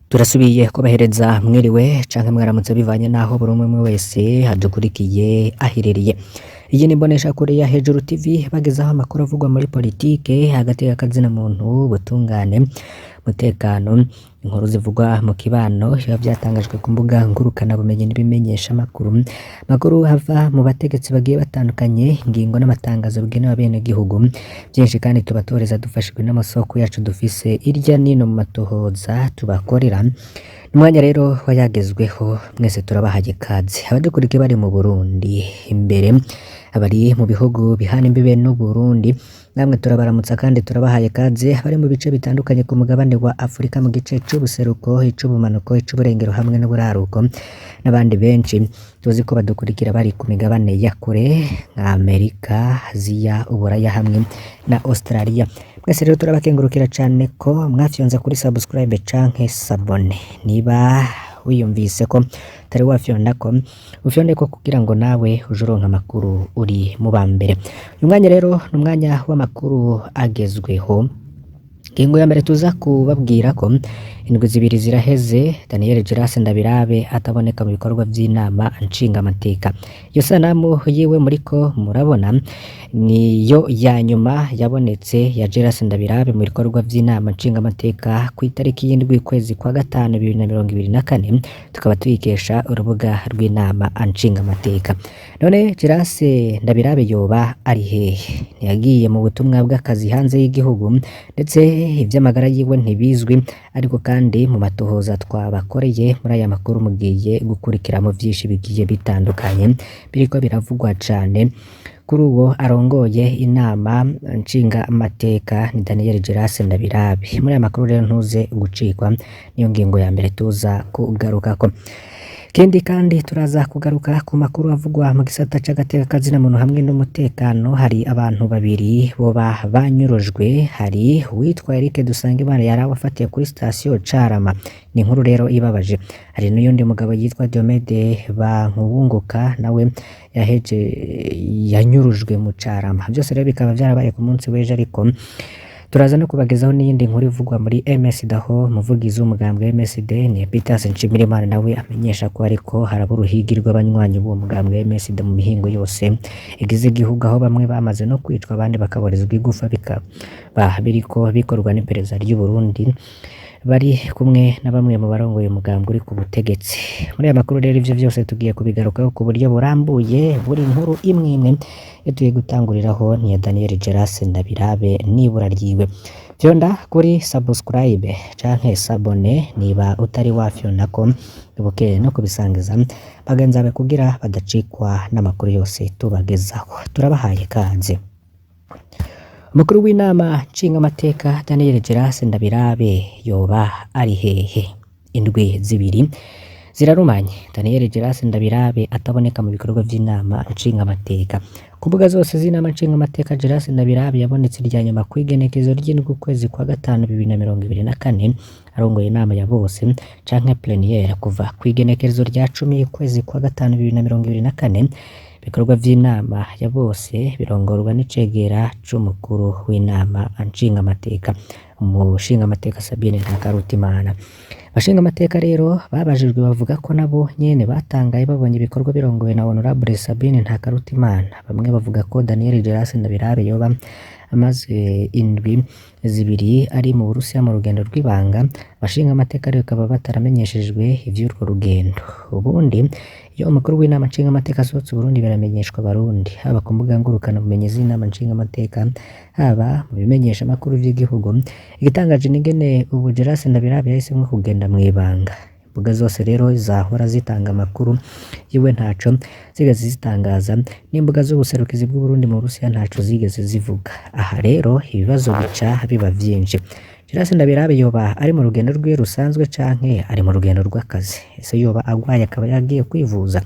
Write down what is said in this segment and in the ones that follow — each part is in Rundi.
Turasubiye kubahereza mwiriwe canke mwaramutse bivanye naho buri umwe wese adukurikiye aherereye. Iyi ni mboneshakure ya Hejuru TV bagezaho amakuru avugwa muri politike hagati y'akazina muntu, ubutungane, umutekano, inkuru zivugwa mu kibano biba byatangajwe ku mbuga ngurukana bumenyi n'ibimenyesha makuru hava mu bategetsi bagiye batandukanye, ingingo n'amatangazo bigenewe bene gihugu byinshi kandi tubatoreza dufashijwe n'amasoko yacu dufise irya nino mu matohoza tubakorera. Umwanya rero wayagezweho mwese turabahaye kazi. Abadukurikiye bari mu Burundi imbere, abari mu bihugu bihana imbibe n'u Burundi, namwe turabaramutsa kandi turabahaye kazi. Abari mu bice bitandukanye ku mugabane wa Afrika, mu gice c'ubuseruko, ic'ubumanuko, ic'uburengero hamwe n'uburaruko, n'abandi benshi tuzi ko badukurikira bari ku migabane ya kure nka Amerika, Aziya, Uburaya hamwe na Australia. Mwese rero turabakengurukira cane ko mwafyonza kuri subscribe canke sabone. Niba wiyumvise ko tari wafyonda ko ufyonde ko kugira ngo nawe uje uronka amakuru uri mu bambere. Uyu mwanya rero ni umwanya w'amakuru agezweho. Ingingo ya mbere tuza kubabwira ko indwi zibiri ziraheze Daniel Girase Ndabirabe ataboneka mu bikorwa by'inama nshingamateka. Iyo sanamu yiwe muriko murabona niyo ya nyuma yabonetse ya Girase Ndabirabe mu bikorwa by'inama nshingamateka ku itariki y'indwi kwezi kwa gatanu 2024, tukaba tuyikesha urubuga rw'inama nshingamateka. None Girase Ndabirabe yoba ari hehe? Yagiye mu butumwa bw'akazi hanze y'igihugu ndetse iby'amagara yiwe ntibizwi, ariko kandi mu matohoza twabakoreye muri aya makuru mugiye gukurikira mu byinshi bigiye bitandukanye biriko biravugwa cane. Kuri uwo arongoye inama nshinga amateka ni Daniel Girase Ndabirabe. Muri aya makuru rero ntuze gucikwa, niyo ngingo ya mbere tuza kugarukako. Kindi kandi turaza kugaruka ku makuru avugwa mu gisata c'agateka kazina muntu hamwe n'umutekano. Hari abantu babiri boba banyurujwe. Hari uwitwa Eric Dusangimana yari abafatiye kuri station Carama, ni inkuru rero ibabaje. Hari n'uyundi mugabo yitwa Diomede Bankubunguka nawe yanyurujwe mu Carama. Byose rero bikaba byarabaye ku munsi w'ejo, ariko turaza no kubagezaho n'iyindi nkuru ivugwa muri MSD, aho umuvugizi w'umugambwe MSD ni Peter Nshimirimana nawe amenyesha ko ariko haraba uruhigi rw'abanywanyi b'uwo mugambwe MSD mu mihingo yose igize igihugu, aho bamwe bamaze no kwicwa abandi bakaborezwa igufa, bikaba biriko bikorwa n'iperereza ry'u Burundi bari kumwe na bamwe mu barongoye umugambwe uri ku butegetsi. Muri aya makuru rero ivyo vyose tugiye kubigarukaho ku buryo burambuye, buri nkuru imwe imwe tugiye gutanguriraho ni ya Daniel Girase Ndabirabe n'ibura ryiwe. Vyonda kuri subscribe canke sabone niba utari wafyonda ko, ibuke no kubisangiza bagenzi bawe kugira badacikwa n'amakuru yose tubagezaho. Turabahaye kaze. Umukuru w'inama nshingamateka Daniel Girase Ndabirabe yoba ari hehe? Indwi zibiri zirarumanye Daniel Girase Ndabirabe ataboneka mu bikorwa by'inama nshingamateka. Ku mbuga zose z'inama nshingamateka Girase Ndabirabe yabonetse irya nyuma ku igenekezo ry'indwi kwezi kwa gatanu 2024, arongoye inama ya bose canke plénière kuva ku igenekezo rya 10 kwezi kwa gatanu 2024. Ibikorwa by'inama ya bose birongorwa n'icegera c'umukuru w'inama nshingamateka, umushingamateka Sabine Ntakarutimana. Abashingamateka rero babajijwe bavuga ko nabo nyene batangaye babonye ibikorwa birongowe na Honorable Sabine Ntakarutimana. Bamwe bavuga ko Daniel Girase Ndabirabe yoba amaze indwi zibiri ari mu Burusiya mu rugendo rw'ibanga. Abashingamateka rero bakaba bataramenyeshejwe ivy'urwo rugendo. Ubundi iyo umukuru w'inama nshingamateka asohotse Burundi biramenyeshwa Barundi, haba ku mbuga ngurukana bumenyi z'inama nshingamateka, haba mu bimenyesha makuru vy'igihugu. Igitangaje n'ingene ubu Girase Ndabirabe yahisemwo kugenda mw'ibanga. Imbuga zose rero zahora zitanga amakuru yiwe ntaco zigeze zitangaza, n'imbuga z'ubuserukizi bw'u Burundi mu Burusiya ntaco zigeze zivuga. Aha rero ibibazo bica biba vyinshi. Girase Ndabirabe yoba ari mu rugendo rwiwe rusanzwe canke ari mu rugendo rw'akazi? Ese yoba agwaye akaba yagiye kwivuza?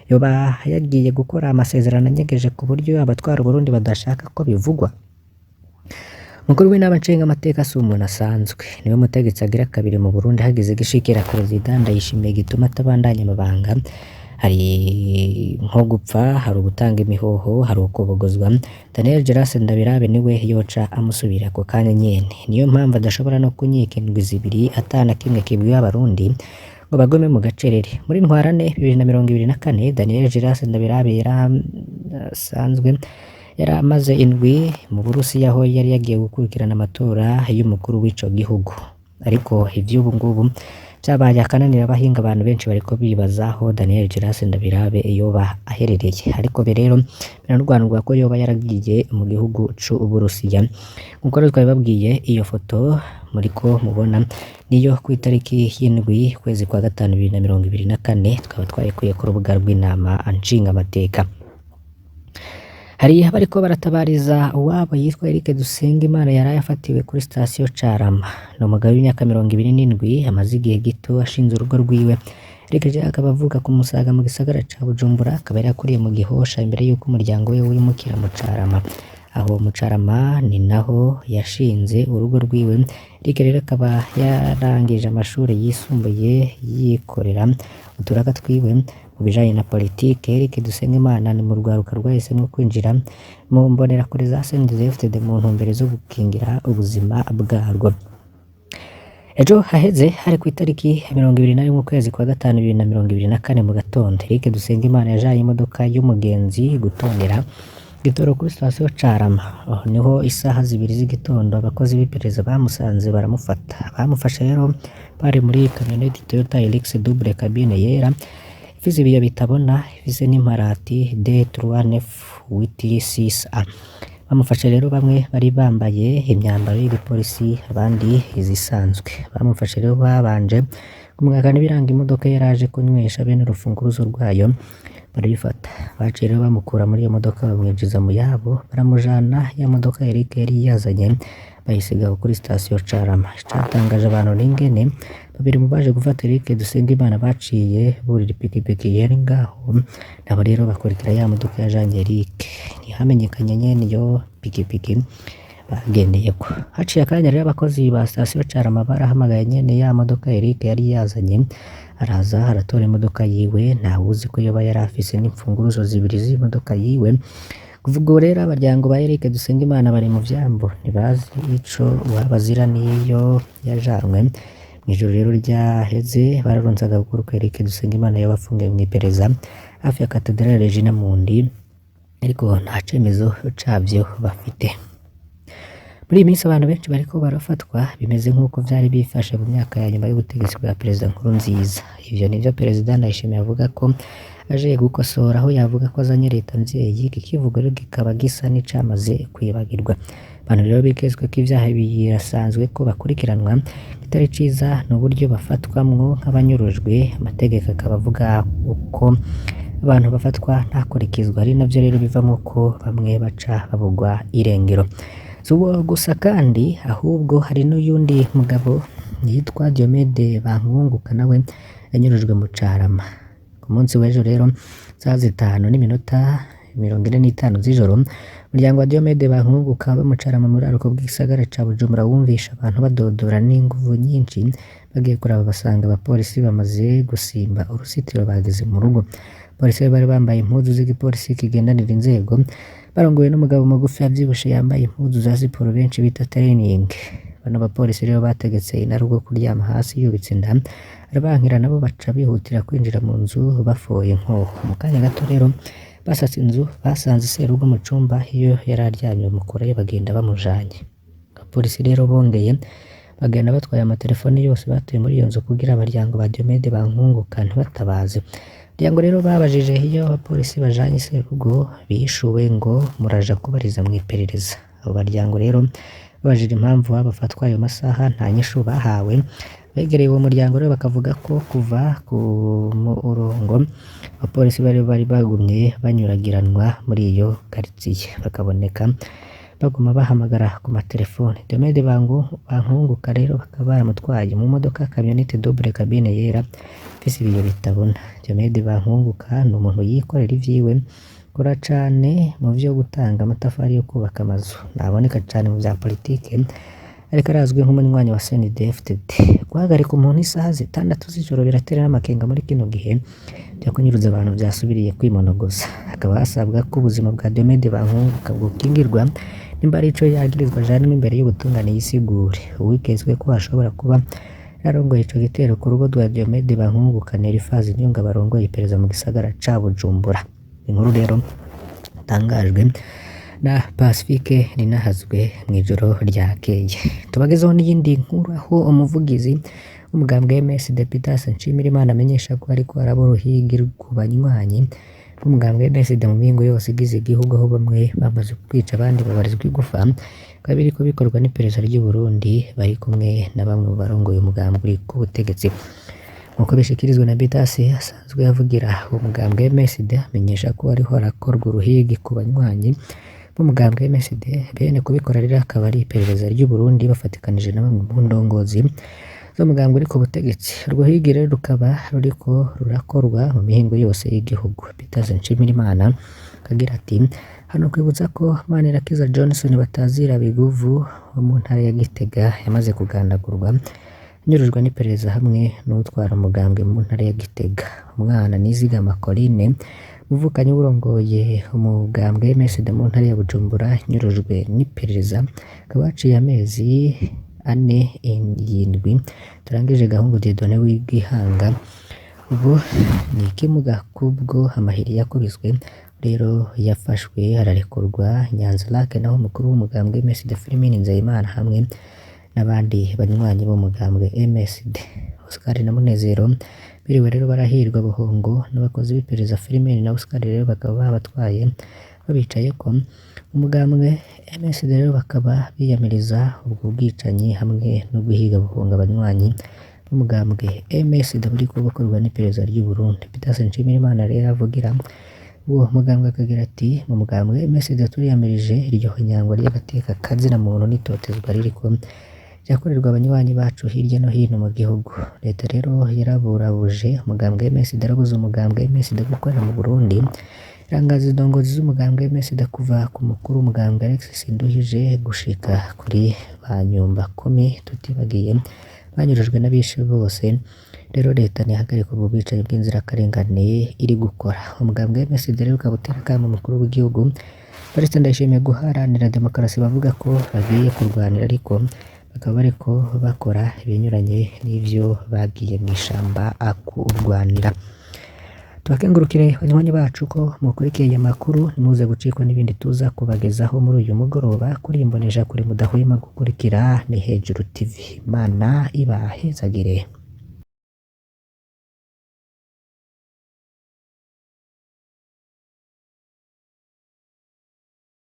Yoba yagiye gukora amasezerano anyegeje ku buryo abatwara Burundi badashaka ko bivugwa? Umukuru w'inama nshingamateka si umuntu asanzwe, niwe mutegetsi agira kabiri mu Burundi hagize gishikira Perezida Ndayishimiye gituma atabandanya amabanga. hari nko gupfa, hari ugutanga imihoho, hari ukubogozwa. Daniel Geras Ndabirabe niwe yoca amusubira ako kanya nyene. Niyo mpamvu adashobora no kunyika indwi zibiri atana kimwe kibwiwe abarundi ngo bagome mu gacerere. Muri ntwarane 2024 Daniel Geras Ndabirabe yarasanzwe yaramaze indwi mu Burusiya aho yari yagiye gukurikirana amatora y'umukuru w'ico gihugu. Ariko ivy'ubu ngubu vyabaye akananira abahinga, abantu benshi bariko bibaza aho Daniel Geras Ndabirabe yoba aherereye. Ariko rero biranurwanurwa ko yoba yaragiye mu gihugu c'Uburusiya. Nkuko rero twabibabwiye, iyo foto muriko mubona niyo ku itariki y'indwi kwezi kwa gatanu 2024 tukaba twayikuye ku rubuga rw'inama nshingamateka. Hari abariko baratabariza uwabo yitwa Eric Dusengimana yaraye afatiwe kuri sitasiyo Carama. Ni umugabo w'imyaka 27 amaze igihe gito ashinze urugo rwiwe. Eric akaba avuka ku Musaga mu gisagara ca Bujumbura, akaba yakuriye mu Gihosha imbere y'uko umuryango we wimukira mu Carama. Aho mu Carama ni naho yashinze urugo rwiwe. Eric rero akaba yarangije amashuri yisumbuye yikorera uturaga twiwe mu bijanye na politike. Eric Dusengimana ni mu rwaruka rwahisemo kwinjira mu mbonerakure za CNDD-FDD mu ntumbero zo gukingira ubuzima bwarwo. Ejo haheze hari ku itariki 21 kwezi kwa gatanu 2024 mu gatondo, Eric Dusengimana yajaye imodoka y'umugenzi gutondera gitoro kuri sitasiyo Carama. Aho niho isaha 2 z'igitondo abakozi b'iperereza bamusanze baramufata. Bamufashe rero bari muri kamyoneti Toyota Hilux double cabine yera ifise ibiyo bitabona, ifise n'imparati D3986A. Bamufashe rero bamwe bari bambaye imyambaro y'igipolisi, abandi izisanzwe. Bamufashe rero babanje kumwakana ibiranga imodoka yaraje kunywesha bene urufunguruzo rwayo, barabifata. Baciye rero bamukura muri iyo modoka bamwinjiza mu yabo, baramujana ya modoka Eric yari yazanye bayisiga kuri sitasiyo Carama. Icatangaje abantu n'ingene babiri mu baje gufata Eric Dusengimana baciye burira ipikipiki yari ngaho, nabo rero bakurikira ya modoka yajanye Eric. Ntihamenyekanye nyene iyo pikipiki bagendeyeko. Haciye akanya rero abakozi ba sitasiyo Carama barahamagaye nyene ya modoka Eric yari yazanye, araza aratora imodoka yiwe. Ntawe uzi ko yoba yari afise n'imfunguruzo zibiri z'imodoka yiwe. Kuva ubwo rero abaryango ba Eric Dusengimana bari mu vyambo, ntibazi ico uwabazira niyo yajanwe. Mw'ijoro rero ryaheze bararonse agakuru ko Eric Dusengimana yoba afungiwe mw'iperereza hafi ya Katedrale Regina Mundi, ariko nta cemezo cavyo bafite. Muri iyi minsi abantu benshi bariko barafatwa bimeze nk'uko vyari bifashe mu myaka ya nyuma y'ubutegetsi bwa Perezida Nkurunziza. Ivyo nivyo Perezida Ndayishimiye avuga ko aje gukosora, aho yavuga ko azanye leta mvyeyi. Iki kivugo rero kikaba gisa n'icamaze kwibagirwa. Abantu rero bikezwe ko ivyaha birasanzwe ko bakurikiranwa, kitari ciza n'uburyo bafatwamwo nk'abanyurujwe. Amategeko akaba avuga uko abantu bafatwa ntakurikizwa, ari navyo rero bivamwo ko bamwe baca babugwa irengero. Subo gusa kandi ahubwo hari n'uyundi mugabo yitwa Diomede Bankunguka, nawe yanyurujwe mu Carama. Ku munsi w'ejo rero saa 5:45 z'ijoro, umuryango wa Diomede Bankunguka bo mu Carama muri aruko bw'isagara ca Bujumbura wumvisha abantu badodora n'inguvu nyinshi. Bagiye kuraba basanga abapolisi bamaze gusimba urusitiro, bageze mu rugo. Polisi bari bambaye impuzu z'igipolisi kigendanira inzego, barongowe n'umugabo mugufi avyibushe yambaye impuzu za siporo benshi bita training. Bano bapolisi rero bategetse inarugo kuryama hasi yubitse inda, arabankira nabo baca bihutira kwinjira mu nzu bafoye inkoho. Mu kanya gato rero basatse inzu, basanze Serugo mu cumba iyo yari aryamye, bamukurayo bagenda bamujanye. Abapolisi rero bongeye bagenda batwaye amatelefoni yose batuye muri iyo nzu kugira abaryango ba Diomede Bankunguka ntibatabaze. Umuryango rero babajije iyo abapolisi bajanye Serugo, bishuwe ngo muraja kubariza mw'iperereza. Abo baryango rero babajije impamvu bafatwa ayo masaha, nta nyishu bahawe. Begereye uwo muryango rero bakavuga ko kuva ku murongo abapolisi bari bagumye banyuragiranwa muri iyo quartier, bakaboneka baguma bahamagara ku matelefone. Diomede Bankunguka rero bakaba baramutwaye mu modoka kamyonete double cabine yera ifise ibiyo bitabona. Diomede Bankunguka ni umuntu yikorera ivyiwe, kora cane mu vyo gutanga amatafari yo kubaka amazu, naboneka cane mu vya politike. ariko arazwi nk'umunywanyi wa CNDD-FDD. Guhagarika umuntu isaha 6 z'ijoro biratera n'amakenga muri kino gihe byo kunyuruza abantu byasubiriye kwimonogoza. Hakaba hasabwa ko ubuzima bwa Diomede Bankunguka bwokingirwa nimba ari ico yagirizwa jana imbere y'ubutungane yisigure. Uwiketswe ko ashobora kuba yarongoye ico gitero ku rugo rwa Diomede Bankunguka Elifazi Nyunga barongoye iperereza mu gisagara ca Bujumbura. Inkuru rero tangajwe na Pacifique Ninahazwe mw'ijoro ryakeye. Tubagezeho n'iyindi nkuru aho umuvugizi w'umugambwe MSD Peter Nshimirimana amenyesha ko ariko araba uruhigi ku banywanyi b'umugambwe MSD mu mihingo yose igize igihugu, aho bamwe bamaze kwica abandi babarizwa igufa, kabiri ko bikorwa n'iperereza ry'u Burundi bari kumwe na bamwe mu barongoye umugambwe uri ku butegetsi. Nkuko bishikirizwa na Bitasi asanzwe yavugira umugambwe MSD, amenyesha ko ariho arakorwa uruhigi ku banywanyi b'umugambwe MSD, bene kubikora rero akaba ari iperereza ry'u Burundi bafatikanije na bamwe mu ndongozi z'umugambwe uri ku butegetsi. Uruhigi rero rukaba ruriko rurakorwa mu mihingo yose y'igihugu. Peter Nshimirimana kagira ati hano kwibutsa ko Manirakiza Johnson batazira biguvu wo mu ntara ya Gitega yamaze kugandagurwa nyurujwe n'iperereza hamwe n'utwara umugambwe mu ntara ya Gitega. Umwana Nizigama Coline muvukanye urongoye umugambwe MSD mu ntara ya Bujumbura nyurujwe n'iperereza, akaba haciye amezi 4-7 turangije Gahungu Dieudonné w'Igihanga. Ubu ni ikimuga kubwo amahiri yakubiswe rero yafashwe ararekurwa Nyanza Lake, naho umukuru w'umugambwe MSD Firmine Nzeyimana hamwe n'abandi banywanyi b'umugambwe MSD Oscar na Munezero biriwe rero barahirwa Buhongo n'abakozi b'iperereza. Firmine na Oscar rero bakaba babatwaye babicaye ko umugambwe MSD rero bakaba biyamiriza ubwo bwicanyi hamwe no guhiga Buhongo abanywanyi b'umugambwe MSD buri kubakorwa n'iperereza ry'u Burundi. Peter Nshimirimana rero avugira uwo mugambwe akagira ati mu mugambwe MSD turiyamirije iryo nyangwa ry'agateka kazina muntu n'itotezwa ririko ryakorerwa abanywanyi bacu hirya no hino mu gihugu. Leta rero yaraburabuje umugambwe MSD, arabuza umugambwe MSD gukorera mu Burundi, irangaza indongozi z'umugambwe MSD kuva ku mukuru w'umugambwe Alexis Nduhije gushika kuri ba Nyumba Kumi, tutibagiye banyurujwe n'abishe bose. Rero leta ntihagarika ubwo bwicanyi bw'inzirakarengane iri gukora. Umugambwe MSD rero ukabutera akamo umukuru w'igihugu Evariste Ndayishimiye guharanira demokarasi, bavuga ko bagiye kurwanira ariko bakaba bariko bakora ibinyuranye n'ivyo bagiye mw'ishamba kurwanira. Tubakengurukire banywanyi bacu ko mukurikiye amakuru, nimuze gucikwa n'ibindi tuza kubagezaho muri uyu mugoroba kuri imbonesha kuri mudahwema gukurikira Ni Hejuru TV. Imana ibahezagire.